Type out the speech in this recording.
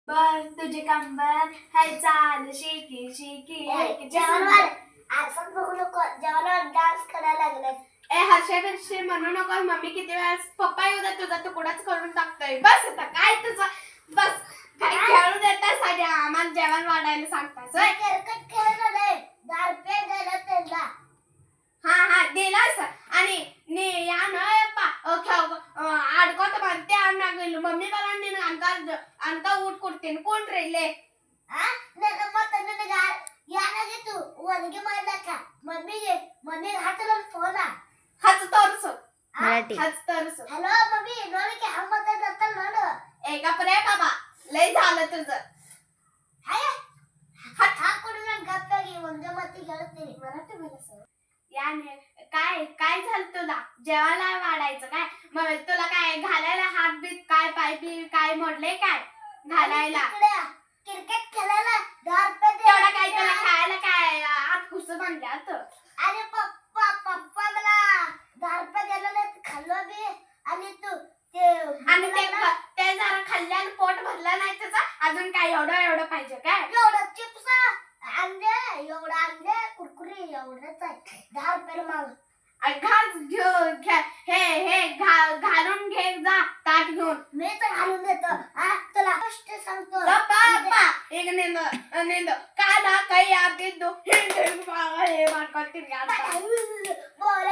बर तुझे कंबर हाय चाल शेकी शेकी आरसात बघू नको जेवणावर डान्स करायला लागलाय. ए हर्षे बिर्षे म्हणू नको. मम्मी किती वेळा पप्पा येऊ दे तुझा तुकडाच करून टाकतोय. बस आता काय तुझं बस काय खेळू देतास आणि आम्हाला जेवण वाढायला सांगतास होय? क्रिकेट खेळत नाही 10 रुपये दिला त्यांना. हा दिलास आणि या न अडकत म्हणते आणा गेलो मम्मी मला आणका उठ कुठते कोण रेले तू वनगी मारला का मम्मी हाताला फोन हाच तरस मराठी. हाच तरस हॅलो मम्मी नोडी की हम मत जाता नड एका प्रे बाबा लय झालं तुझं. हा कोण गप्पा घे वंग मत गेलत नाही मराठी बोलायचं याने काय काय झालं तुला जेवायला वाढायचं काय मग तुला काय घालायला हात बीत काय पाय बी काय मोडले काय घालायला क्रिकेट खेळायला 10 रुपये तेवढा काय तुला खायला काय आत कुस बनल्यात. अरे पप्पा मला 10 रुपये दिले नाही खाल्लो बी आणि तू आणि ते जरा खाल्ल्यानं पोट भरलं नाही त्याचा अजून काय एवढं पाहिजे काय एवढं चिप्स अंडे कुरकुरे एवढंच आहे 10 रुपये माग घालून घे जा ताट घेऊन मी तर घालून देतो. तुला गोष्ट सांगतो एक नेंद काय ना काही आधी दो हे मारकत बोल